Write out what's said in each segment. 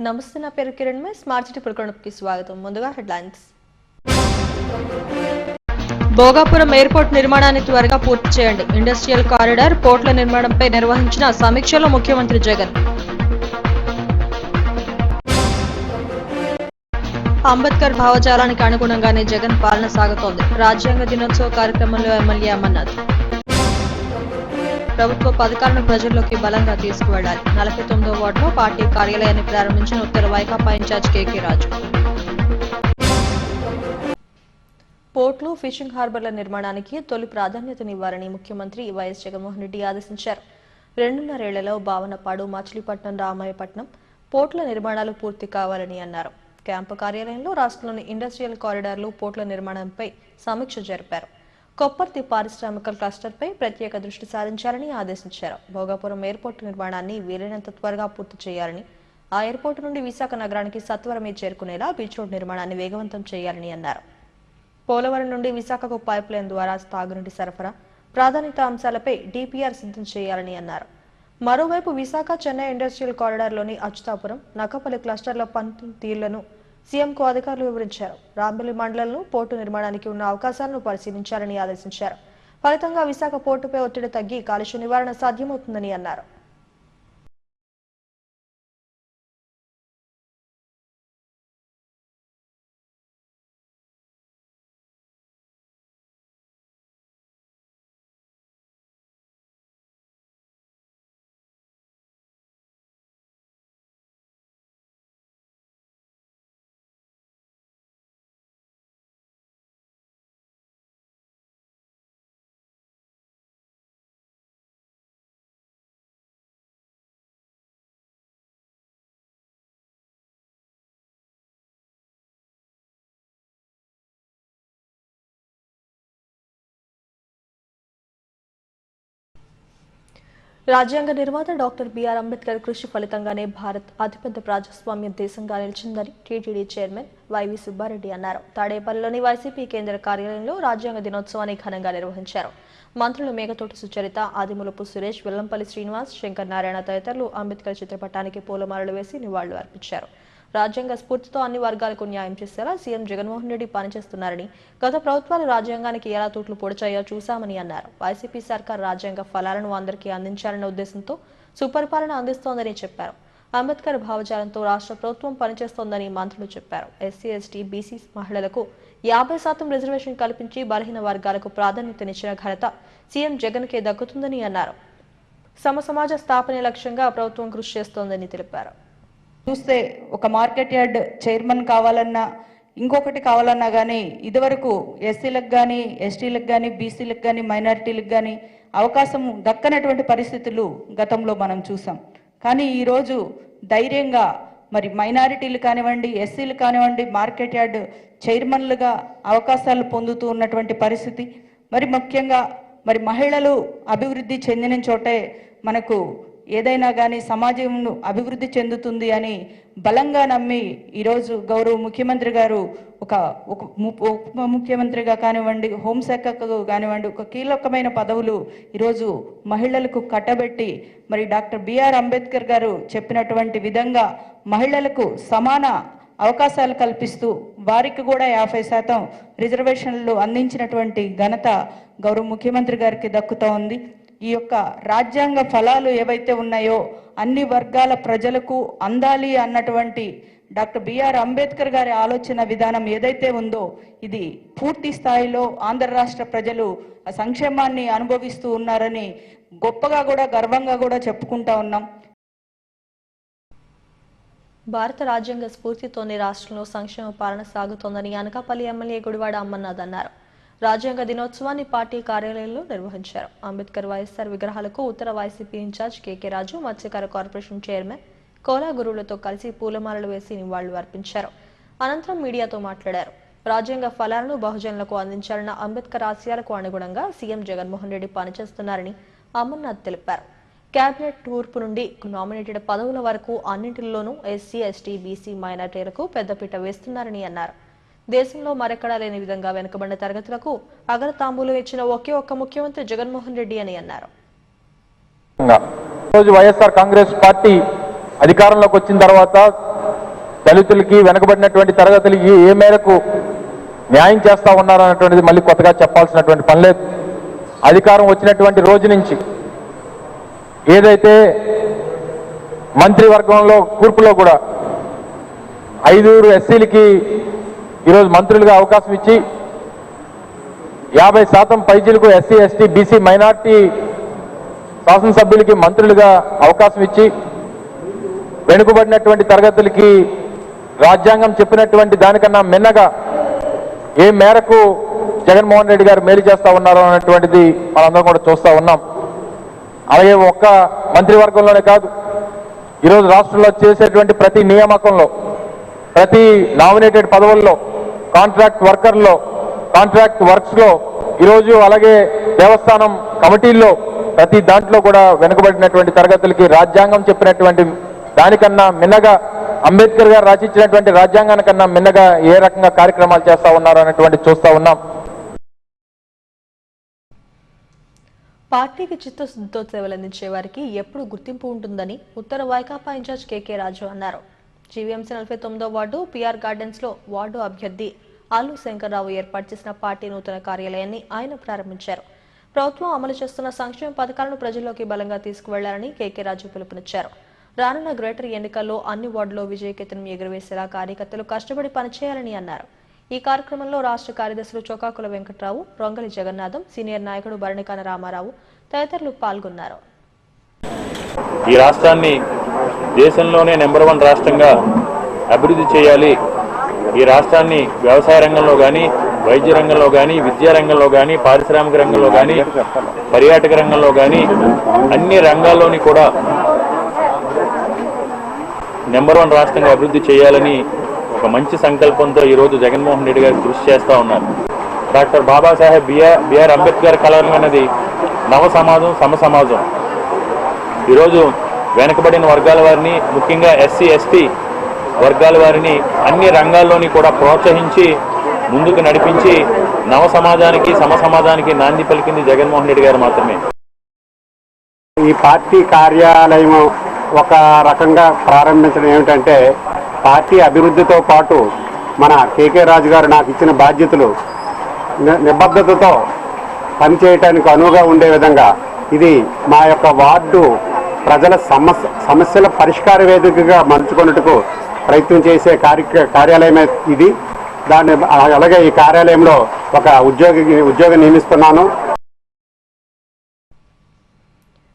నమస్తే, నా పేరు కిరణ్ మే. స్మార్ట్ సిటీ ప్రకటనకి స్వాగతం. ముందుగా హెడ్లైన్స్. భోగాపురం ఎయిర్పోర్ట్ నిర్మాణాన్ని త్వరగా పూర్తి చేయండి. ఇండస్ట్రియల్ కారిడార్, పోర్ట్ల నిర్మాణంపై నిర్వహించిన సమీక్షలో ముఖ్యమంత్రి జగన్. అంబేద్కర్ భావజాలానికి అనుగుణంగానే జగన్ పాలన సాగుతోంది. రాజ్యాంగ దినోత్సవ కార్యక్రమంలో ఎమ్మెల్యే అమర్నాథ్. ప్రభుత్వ పథకాలను ప్రజల్లోకి బలంగా తీసుకువెళ్లాలి. 49వ వార్డులో పార్టీ కార్యాలయాన్ని ప్రారంభించిన ఉత్తర వైకాపా ఇన్ఛార్జ్ కేకే రాజు. పోర్టులు, ఫిషింగ్ హార్బర్ల నిర్మాణానికి తొలి ప్రాధాన్యతనివ్వాలని ముఖ్యమంత్రి వైఎస్ జగన్మోహన్ రెడ్డి ఆదేశించారు. 2.5 ఏళ్లలో భావనపాడు, మచిలీపట్నం, రామాయపట్నం పోర్టుల నిర్మాణాలు పూర్తి కావాలని అన్నారు. క్యాంపు కార్యాలయంలో రాష్ట్రంలోని ఇండస్ట్రియల్ కారిడార్లు, పోర్టుల నిర్మాణంపై సమీక్ష జరిపారు. కొప్పర్తి పారిశ్రామిక క్లస్టర్పై ప్రత్యేక దృష్టి సారించాలని ఆదేశించారు. భోగాపురం ఎయిర్పోర్టు నిర్మాణాన్ని వీలైనంత త్వరగా పూర్తి చేయాలని, ఆ ఎయిర్పోర్టు నుండి విశాఖ నగరానికి సత్వరమే చేరుకునేలా బీచ్ రోడ్ నిర్మాణాన్ని వేగవంతం చేయాలని అన్నారు. పోలవరం నుండి విశాఖకు పైప్ లైన్ ద్వారా తాగునీటి సరఫరా, ప్రాధాన్యత అంశాలపై డిపిఆర్ సిద్ధం చేయాలని అన్నారు. మరోవైపు విశాఖ చెన్నై ఇండస్ట్రియల్ కారిడార్లోని అచ్యుతాపురం, నక్కపల్లి క్లస్టర్ల పని తీరులను సీఎంకు అధికారులు వివరించారు. రాంబెల్లి మండలంలో పోర్టు నిర్మాణానికి ఉన్న అవకాశాలను పరిశీలించాలని ఆదేశించారు. ఫలితంగా విశాఖ పోర్టుపై ఒత్తిడి తగ్గి కాలుష్య నివారణ సాధ్యమవుతుందని అన్నారు. రాజ్యాంగ నిర్మాత డాక్టర్ బిఆర్ అంబేద్కర్ కృషి ఫలితంగానే భారత్ అతిపెద్ద ప్రజాస్వామ్య దేశంగా నిలిచిందని టీటీడీ చైర్మన్ వైవి సుబ్బారెడ్డి అన్నారు. తాడేపల్లిలోని వైసీపీ కేంద్ర కార్యాలయంలో రాజ్యాంగ దినోత్సవాన్ని ఘనంగా నిర్వహించారు. మంత్రులు మేఘతోటి సుచరిత, ఆదిమూలపు సురేష్, వెల్లంపల్లి శ్రీనివాస్, శంకర్ నారాయణ తదితరులు అంబేద్కర్ చిత్రపటానికి పూలమాలలు వేసి నివాళులు అర్పించారు. రాజ్యాంగ స్ఫూర్తితో అన్ని వర్గాలకు న్యాయం చేసేలా సీఎం జగన్మోహన్ రెడ్డి పనిచేస్తున్నారని, గత ప్రభుత్వాలు రాజ్యాంగానికి ఎలా తూట్లు పొడిచాయో చూశామని అన్నారు. వైసీపీ సర్కార్ రాజ్యాంగ ఫలాలను అందరికీ అందించాలన్న ఉద్దేశంతో సుపరిపాలన అందిస్తోందని చెప్పారు. అంబేద్కర్ భావజాలంతో రాష్ట్ర ప్రభుత్వం పనిచేస్తోందని మంత్రులు చెప్పారు. ఎస్సీ, ఎస్టీ, బీసీ మహిళలకు 50% రిజర్వేషన్ కల్పించి బలహీన వర్గాలకు ప్రాధాన్యతనిచ్చిన ఘనత సీఎం జగన్కే దక్కుతుందని అన్నారు. సమాజ స్థాపనే లక్ష్యంగా ప్రభుత్వం కృషి చేస్తోందని తెలిపారు. చూస్తే ఒక మార్కెట్ యార్డ్ చైర్మన్ కావాలన్నా, ఇంకొకటి కావాలన్నా కానీ ఇదివరకు ఎస్సీలకు కానీ, ఎస్టీలకు కానీ, బీసీలకు కానీ, మైనారిటీలకు కానీ అవకాశం దక్కనటువంటి పరిస్థితులు గతంలో మనం చూసాం. కానీ ఈరోజు ధైర్యంగా మరి మైనారిటీలు కానివ్వండి, ఎస్సీలు కానివ్వండి, మార్కెట్ యార్డ్ చైర్మన్లుగా అవకాశాలు పొందుతూ ఉన్నటువంటి పరిస్థితి. మరి ముఖ్యంగా మరి మహిళలు అభివృద్ధి చెందిన చోటే మనకు ఏదైనా కానీ సమాజం అభివృద్ధి చెందుతుంది అని బలంగా నమ్మి ఈరోజు గౌరవ ముఖ్యమంత్రి గారు ఒక ఉప ముఖ్యమంత్రిగా కానివ్వండి, హోంశాఖకు కానివ్వండి, ఒక కీలకమైన పదవులు ఈరోజు మహిళలకు కట్టబెట్టి మరి డాక్టర్ బిఆర్ అంబేద్కర్ గారు చెప్పినటువంటి విధంగా మహిళలకు సమాన అవకాశాలు కల్పిస్తూ వారికి కూడా 50% రిజర్వేషన్లు అందించినటువంటి ఘనత గౌరవ ముఖ్యమంత్రి గారికి దక్కుతూ ఉంది. ఈ యొక్క రాజ్యాంగ ఫలాలు ఏవైతే ఉన్నాయో అన్ని వర్గాల ప్రజలకు అందాలి అన్నటువంటి డాక్టర్ బిఆర్ అంబేద్కర్ గారి ఆలోచన విధానం ఏదైతే ఉందో ఇది పూర్తి స్థాయిలో ఆంధ్ర రాష్ట్ర ప్రజలు ఆ సంక్షేమాన్ని అనుభవిస్తూ ఉన్నారని గొప్పగా కూడా గర్వంగా కూడా చెప్పుకుంటా ఉన్నాం. భారత రాజ్యాంగ స్ఫూర్తితోనే రాష్ట్రంలో సంక్షేమ పాలన సాగుతోందని అనకాపల్లి ఎమ్మెల్యే గుడివాడ అమర్నాథ్ అన్నారు. రాజ్యాంగ దినోత్సవాన్ని పార్టీ కార్యాలయంలో నిర్వహించారు. అంబేద్కర్ వైఎస్ఆర్ విగ్రహాలకు ఉత్తర వైసీపీ ఇన్ఛార్జ్ కేకే రాజు, మత్స్యకార కార్పొరేషన్ చైర్మన్ కోలా గురువులతో కలిసి పూలమాలలు వేసి నివాళులు అర్పించారు. అనంతరం మీడియాతో మాట్లాడారు. రాజ్యాంగ ఫలాలను బహుజనులకు అందించాలన్న అంబేద్కర్ ఆశయాలకు అనుగుణంగా సీఎం జగన్మోహన్ రెడ్డి పనిచేస్తున్నారని అమర్నాథ్ తెలిపారు. కేబినెట్ తూర్పు నుండి నామినేటెడ్ పదవుల వరకు అన్నింటిలోనూ ఎస్సీ, ఎస్టీ, బీసీ మైనారిటీలకు పెద్దపీట వేస్తున్నారని అన్నారు. దేశంలో మరెక్కడా లేని విధంగా వెనుకబడిన తరగతులకు అగ్రతాంబూలం ఇచ్చిన ఒకే ఒక్క ముఖ్యమంత్రి జగన్మోహన్ రెడ్డి అని అన్నారు. వైఎస్ఆర్ కాంగ్రెస్ పార్టీ అధికారంలోకి వచ్చిన తర్వాత దళితులకి, వెనుకబడినటువంటి తరగతులకి ఏ మేరకు న్యాయం చేస్తా ఉన్నారన్నటువంటిది మళ్ళీ కొత్తగా చెప్పాల్సినటువంటి పని లేదు. అధికారం వచ్చినటువంటి రోజు నుంచి ఏదైతే మంత్రివర్గంలో కూర్పులో కూడా 5 ఎస్సీలకి ఈరోజు మంత్రులుగా అవకాశం ఇచ్చి 50% పైచీలకు ఎస్సీ, ఎస్టీ, బీసీ, మైనార్టీ శాసనసభ్యులకి మంత్రులుగా అవకాశం ఇచ్చి వెనుకబడినటువంటి తరగతులకి రాజ్యాంగం చెప్పినటువంటి దానికన్నా మిన్నగా ఏ మేరకు జగన్మోహన్ రెడ్డి గారు మేలు చేస్తా ఉన్నారో అన్నటువంటిది మనందరం కూడా చూస్తూ ఉన్నాం. అలాగే ఒక్క మంత్రివర్గంలోనే కాదు, ఈరోజు రాష్ట్రంలో చేసేటువంటి ప్రతి నియామకంలో, ప్రతి నామినేటెడ్ పదవుల్లో, కాంట్రాక్ట్ వర్కర్లో, కాంట్రాక్ట్ వర్క్స్లో, ఈరోజు అలాగే దేవస్థానం కమిటీల్లో ప్రతి దాంట్లో కూడా వెనుకబడినటువంటి తరగతులకి రాజ్యాంగం చెప్పినటువంటి దానికన్నా మిన్నగా, అంబేద్కర్ గారు రచించినటువంటి రాజ్యాంగానికన్నా మిన్నగా ఏ రకంగా కార్యక్రమాలు చేస్తా ఉన్నారు అన్నటువంటి చూస్తా ఉన్నాం. పార్టీకి చిత్తశుద్ధితో సేవలందించే వారికి ఎప్పుడు గుర్తింపు ఉంటుందని ఉత్తర వైకాపా ఇన్ఛార్జ్ కేకే రాజు అన్నారు. జీవీఎంసీ 49వ వార్డు పిఆర్ గార్డెన్స్ లో వార్డు అభ్యర్థి ఆలు శంకర్రావు ఏర్పాటు చేసిన పార్టీ నూతన కార్యాలయాన్ని ఆయన ప్రారంభించారు. ప్రభుత్వం అమలు చేస్తున్న సంక్షేమ పథకాలను ప్రజల్లోకి బలంగా తీసుకువెళ్లాలని కేకే రాజు పిలుపునిచ్చారు. రానున్న గ్రేటర్ ఎన్నికల్లో అన్ని వార్డులో విజయకేతనం ఎగురవేసేలా కార్యకర్తలు కష్టపడి పనిచేయాలని అన్నారు. ఈ కార్యక్రమంలో రాష్ట్ర కార్యదర్శులు చొక్కాకుల వెంకట్రావు, రొంగలి జగన్నాథం, సీనియర్ నాయకుడు భరణికాన రామారావు తదితరులు పాల్గొన్నారు. ఈ రాష్ట్రాన్ని దేశంలోనే నెంబర్ 1 రాష్ట్రంగా అభివృద్ధి చేయాలి. ఈ రాష్ట్రాన్ని వ్యవసాయ రంగంలో కానీ, వైద్య రంగంలో కానీ, విద్యా రంగంలో కానీ, పారిశ్రామిక రంగంలో కానీ, పర్యాటక రంగంలో కానీ అన్ని రంగాల్లోని కూడా నెంబర్ 1 రాష్ట్రంగా అభివృద్ధి చేయాలని ఒక మంచి సంకల్పంతో ఈరోజు జగన్మోహన్ రెడ్డి గారు కృషి చేస్తూ ఉన్నారు. డాక్టర్ బాబాసాహెబ్ బిఆర్ అంబేద్కర్ కలలు అన్నది నవ సమాజం, సమ సమాజం. ఈరోజు వెనుకబడిన వర్గాల వారిని, ముఖ్యంగా ఎస్సీ, ఎస్టీ వర్గాల వారిని అన్ని రంగాల్లోని కూడా ప్రోత్సహించి ముందుకు నడిపించి నవ సమాజానికి, సమ సమాజానికి నాంది పలికింది జగన్మోహన్ రెడ్డి గారు మాత్రమే. ఈ పార్టీ కార్యాలయం ఒక రకంగా ప్రారంభించడం ఏమిటంటే, పార్టీ అభివృద్ధితో పాటు మన కేకే రాజు గారు నాకు ఇచ్చిన బాధ్యతలు నిబద్ధతతో పనిచేయటానికి అనువుగా ఉండే విధంగా ఇది మా యొక్క వార్డు ప్రజల సమస్యల పరిష్కార వేదికగా మలుచుకున్నట్టుకు ప్రయత్నం చేసే కార్యాలయమే ఇది. దాన్ని అలాగే ఈ కార్యాలయంలో ఒక ఉద్యోగి నియమిస్తున్నాను.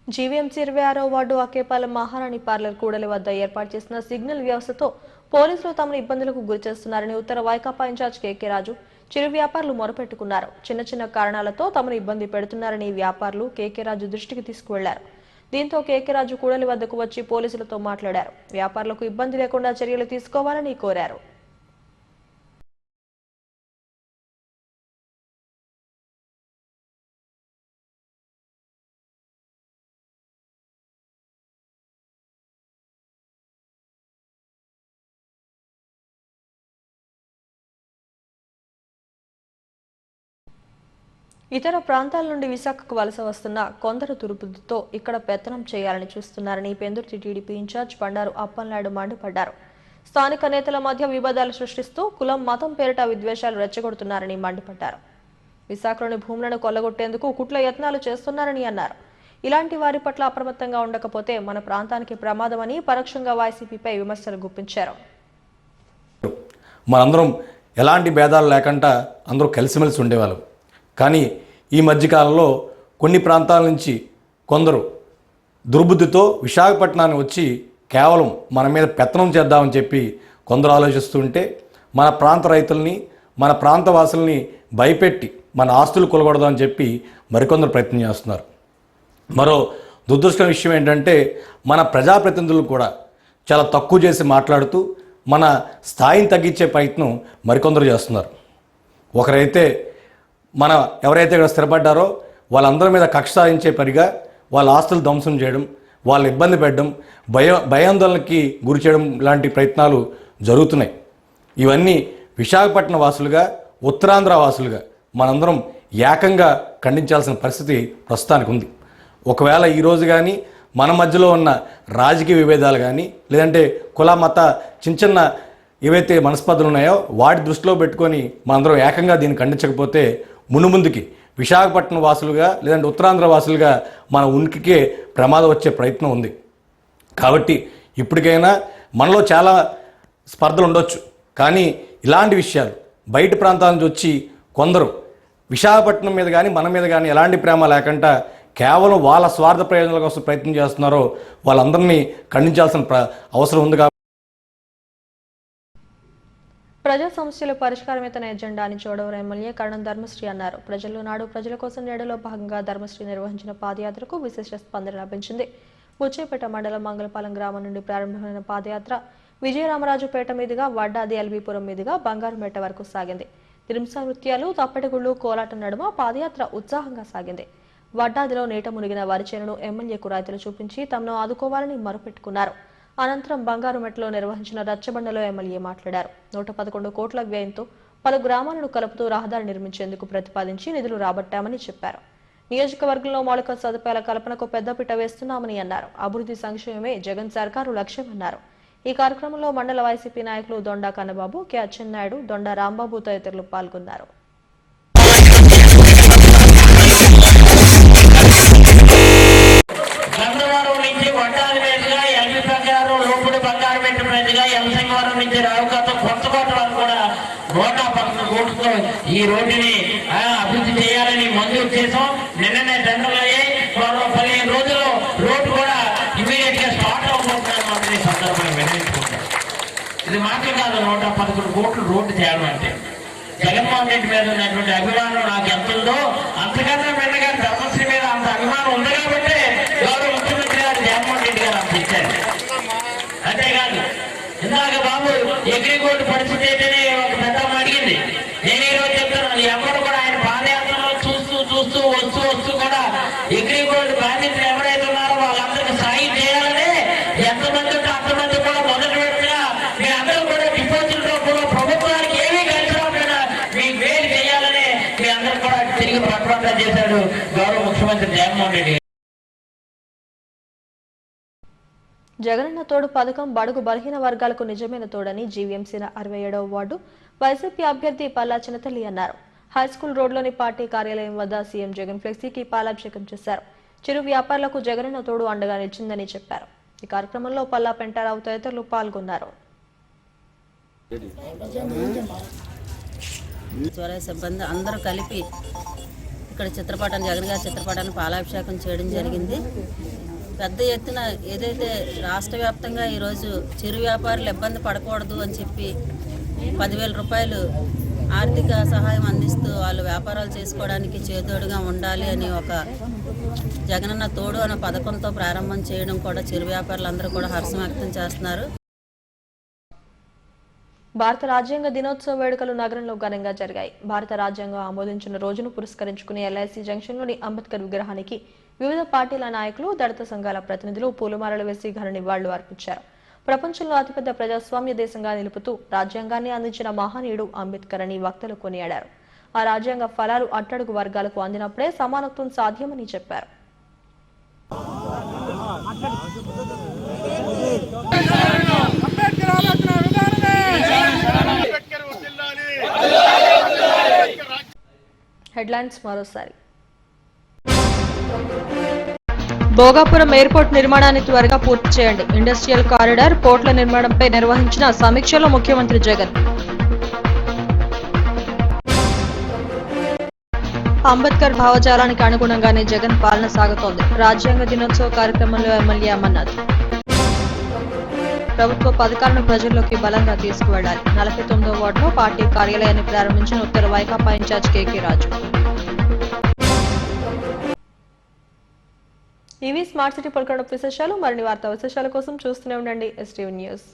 జీవీఎంసీ 26వ వార్డు అకేపాలెం మహారాణి పార్లర్ కూడలి వద్ద ఏర్పాటు చేసిన సిగ్నల్ వ్యవస్థతో పోలీసులు తమను ఇబ్బందులకు గురిచేస్తున్నారని ఉత్తర వైకాపా ఇన్ఛార్జ్ కేకే రాజు చిరు వ్యాపారులు మొరపెట్టుకున్నారు. చిన్న చిన్న కారణాలతో తమను ఇబ్బంది పెడుతున్నారని వ్యాపారులు కేకే రాజు దృష్టికి తీసుకువెళ్లారు. దీంతో కేకే రాజు కూడలి వద్దకు వచ్చి పోలీసులతో మాట్లాడారు. వ్యాపారులకు ఇబ్బంది లేకుండా చర్యలు తీసుకోవాలని కోరారు. ఇతర ప్రాంతాల నుండి విశాఖకు వలస వస్తున్న కొందరు దుర్బుద్ధితో ఇక్కడ పెత్తనం చేయాలని చూస్తున్నారని పెందుర్తి టీడీపీ ఇన్ఛార్జ్ బండారు అప్పలనాయుడు మండిపడ్డారు. స్థానిక నేతల మధ్య వివాదాలు సృష్టిస్తూ కులం, మతం పేరిట విద్వేషాలు రెచ్చగొడుతున్నారని మండిపడ్డారు. విశాఖలోని భూములను కొల్లగొట్టేందుకు కుట్ల యత్నాలు చేస్తున్నారని అన్నారు. ఇలాంటి వారి పట్ల అప్రమత్తంగా ఉండకపోతే మన ప్రాంతానికి ప్రమాదమని పరోక్షంగా వైసీపీపై విమర్శలు గుప్పించారు. మనందరం ఎలాంటి భేదాలు లేకుండా అందరూ కలిసిమెలిసి ఉండేవాళ్ళం. కానీ ఈ మధ్యకాలంలో కొన్ని ప్రాంతాల నుంచి కొందరు దుర్బుద్ధితో విశాఖపట్నాన్ని వచ్చి కేవలం మన మీద పెత్తనం చేద్దామని చెప్పి కొందరు ఆలోచిస్తుంటే మన ప్రాంత రైతుల్ని, మన ప్రాంత వాసుల్ని భయపెట్టి మన ఆస్తులు కొలగొడదామని చెప్పి మరికొందరు ప్రయత్నం చేస్తున్నారు. మరో దురదృష్టం విషయం ఏంటంటే మన ప్రజాప్రతినిధులు కూడా చాలా తక్కువ చేసి మాట్లాడుతూ మన స్థాయిని తగ్గించే ప్రయత్నం మరికొందరు చేస్తున్నారు. ఒకరైతే ఎవరైతే ఇక్కడ స్థిరపడ్డారో వాళ్ళందరి మీద కక్ష సాధించే పరిగా వాళ్ళ ఆస్తులు ధ్వంసం చేయడం, వాళ్ళని ఇబ్బంది పెట్టడం, భయాందోళనకి గురి చేయడం లాంటి ప్రయత్నాలు జరుగుతున్నాయి. ఇవన్నీ విశాఖపట్నం వాసులుగా, ఉత్తరాంధ్ర వాసులుగా మనందరం ఏకంగా ఖండించాల్సిన పరిస్థితి ప్రస్తుతానికి ఉంది. ఒకవేళ ఈరోజు కానీ మన మధ్యలో ఉన్న రాజకీయ విభేదాలు కానీ, లేదంటే కుల మత చిన్న చిన్న ఏవైతే మనస్పర్ధలు ఉన్నాయో వాటి దృష్టిలో పెట్టుకొని మనందరం ఏకంగా దీన్ని ఖండించకపోతే మునుముందుకి విశాఖపట్నం వాసులుగా లేదంటే ఉత్తరాంధ్ర వాసులుగా మన ఉనికికే ప్రమాదం వచ్చే ప్రయత్నం ఉంది. కాబట్టి ఇప్పటికైనా మనలో చాలా స్పర్ధలు ఉండొచ్చు, కానీ ఇలాంటి విషయాలు బయట ప్రాంతాల నుంచి వచ్చి కొందరు విశాఖపట్నం మీద కానీ మన మీద కానీ ఎలాంటి ప్రేమ లేకుండా కేవలం వాళ్ళ స్వార్థ ప్రయోజనాల కోసం ప్రయత్నం చేస్తున్నారో వాళ్ళందరినీ ఖండించాల్సిన అవసరం ఉంది. ప్రజా సమస్యల పరిష్కారమే తన ఎజెండా అని చోడవరం ఎమ్మెల్యే కరణం ధర్మశ్రీ అన్నారు. ప్రజల్లో నాడు ప్రజల కోసం నేడులో భాగంగా ధర్మశ్రీ నిర్వహించిన పాదయాత్రకు విశేష స్పందన లభించింది. బుచ్చేపేట మండలం మంగళపాలెం గ్రామం నుండి ప్రారంభమైన పాదయాత్ర విజయరామరాజుపేట మీదుగా వడ్డాది ఎల్బీపురం మీదుగా బంగారుమేట వరకు సాగింది. తిరుమస నృత్యాలు, తప్పెటగుళ్ళు, కోలాటం నడుమ పాదయాత్ర ఉత్సాహంగా సాగింది. వడ్డాదిలో నీట మునిగిన వరి చేనును ఎమ్మెల్యేకు రైతులు చూపించి తమను ఆదుకోవాలని మొరపెట్టుకున్నారు. అనంతరం బంగారుమెట్లో నిర్వహించిన రచ్చబండలో ఎమ్మెల్యే మాట్లాడారు. 111 కోట్ల వ్యయంతో పలు గ్రామాలను కలుపుతూ రహదారి నిర్మించేందుకు ప్రతిపాదించి నిధులు రాబట్టామని చెప్పారు. నియోజకవర్గంలో మౌలిక సదుపాయాల కల్పనకు పెద్దపీట వేస్తున్నామని అన్నారు. అభివృద్ధి సంక్షేమమే జగన్ సర్కారు లక్ష్యమన్నారు. ఈ కార్యక్రమంలో మండల వైసీపీ నాయకులు దొండా కన్నబాబు, కె అచ్చెన్నాయుడు, దొండా రాంబాబు తదితరులు పాల్గొన్నారు. ఈ రోడ్డుని అభివృద్ధి చేయాలని మంజూరు చేసాం. నిన్ననే టెండర్లు అయ్యాయి. 15 రోజుల్లో రోడ్డు కూడా ఇమీడియట్ గా స్టార్ట్ అవుతుందని సందర్భంగా వినియోగించుకుంటాం. ఇది మాత్రం కాదు, 111 కోట్లు రోడ్డు చేయడం అంటే జగన్మోహన్ రెడ్డి మీద ఉన్నటువంటి అభిమానం నాకు ఎంత ఉందో అంతకన్నా మెల్లగా ధర్మశ్రీ మీద అంత అభిమానం ఉంది కాబట్టి గౌరవ ముఖ్యమంత్రి గారు జగన్మోహన్ రెడ్డి గారు అంత ఇచ్చారు. అంతేకాదు ఇందాక బాబు అగ్రిగోల్డ్ పరిస్థితి ఏంటని ఒక పెద్ద అడిగింది. నేను ఈరోజు చెప్తున్నాను, ఎవరు కూడా ఆయన పాదయాత్రలో చూస్తూ వస్తూ కూడా అగ్రిగోల్డ్ బాధితులు ఎవరైతే ఉన్నారో వాళ్ళందరికీ సాయం చేయాలని ఎంతమంది ఉంటే అంతమంది కూడా మొదటి వ్యక్తిగా మీ అందరూ కూడా డిపాజిట్ రూపంలో ప్రభుత్వానికి ఏమీ కలిసి రాకుండా మీకు మేలు చేయాలని మీ అందరూ కూడా తిరిగి ప్రకటన చేశాడు గౌరవ ముఖ్యమంత్రి జగన్మోహన్ రెడ్డి. జగనన్న తోడు పథకం బడుగు బలహీన వర్గాలకు నిజమైన తోడని జీవీఎంసీ 67వ వార్డు వైసీపీ అభ్యర్థి పల్లా చిన్నతల్లి అన్నారు. హైస్కూల్ రోడ్లోని పార్టీ కార్యాలయం వద్ద సీఎం జగన్ ఫ్లెక్సీకి పాలాభిషేకం చేశారు. చిరు వ్యాపారులకు జగనన్న తోడు అండగా నిలిచిందని చెప్పారు. ఈ కార్యక్రమంలో పల్లా పెంటారావు తదితరులు పాల్గొన్నారు. సిబ్బంది అందరూ కలిపి ఇక్కడ చిత్రపటాన్ని జగన్ గారి చిత్రపటాన్ని పాలాభిషేకం చేయడం జరిగింది. పెద్ద ఎత్తున ఏదైతే రాష్ట్ర వ్యాప్తంగా ఈరోజు చిరు వ్యాపారులు ఇబ్బంది పడకూడదు అని చెప్పి 10,000 రూపాయలు ఆర్థిక సహాయం అందిస్తూ వాళ్ళు వ్యాపారాలు చేసుకోవడానికి చేదోడుగా ఉండాలి అని ఒక జగనన్న తోడు అనే పథకంతో ప్రారంభం చేయడం కూడా చిరు వ్యాపారులందరూ కూడా హర్షం వ్యక్తం చేస్తున్నారు. భారత రాజ్యాంగ దినోత్సవ వేడుకలు నగరంలో ఘనంగా జరిగాయి. భారత రాజ్యాంగం ఆమోదించిన రోజును పురస్కరించుకుని ఎల్ఐసి జంక్షన్లోని అంబేద్కర్ విగ్రహానికి వివిధ పార్టీల నాయకులు, దళిత సంఘాల ప్రతినిధులు పూలమాలలు వేసి ఘన నివాళులు అర్పించారు. ప్రపంచంలో అతిపెద్ద ప్రజాస్వామ్య దేశంగా నిలుపుతూ రాజ్యాంగాన్ని అందించిన మహనీయుడు అంబేద్కర్ అని వక్తలు కొనియాడారు. ఆ రాజ్యాంగ ఫలాలు అట్టడుగు వర్గాలకు అందినప్పుడే సమానత్వం సాధ్యమని చెప్పారు. హెడ్లైన్స్ మరోసారి. భోగాపురం ఎయిర్పోర్ట్ నిర్మాణాన్ని త్వరగా పూర్తి చేయండి. ఇండస్ట్రియల్ కారిడార్, పోర్ట్ల నిర్మాణంపై నిర్వహించిన సమీక్షలో ముఖ్యమంత్రి జగన్. అంబేద్కర్ భావజాలానికి అనుగుణంగానే జగన్ పాలన సాగుతోంది. రాజ్యాంగ దినోత్సవ కార్యక్రమంలో ఎమ్మెల్యే అమర్నాథ్. ప్రభుత్వ పథకాలను ప్రజల్లోకి బలంగా తీసుకువెళ్లాలి. 49వ వార్డులో పార్టీ కార్యాలయాన్ని ప్రారంభించిన ఉత్తర వైకాపా ఇన్ఛార్జ్ కేకే రాజు. ఇవి స్మార్ట్ సిటీ పొలికడ విశేషాలు. మరిన్ని వార్తా విశేషాల కోసం చూస్తూనే ఉండండి STV న్యూస్.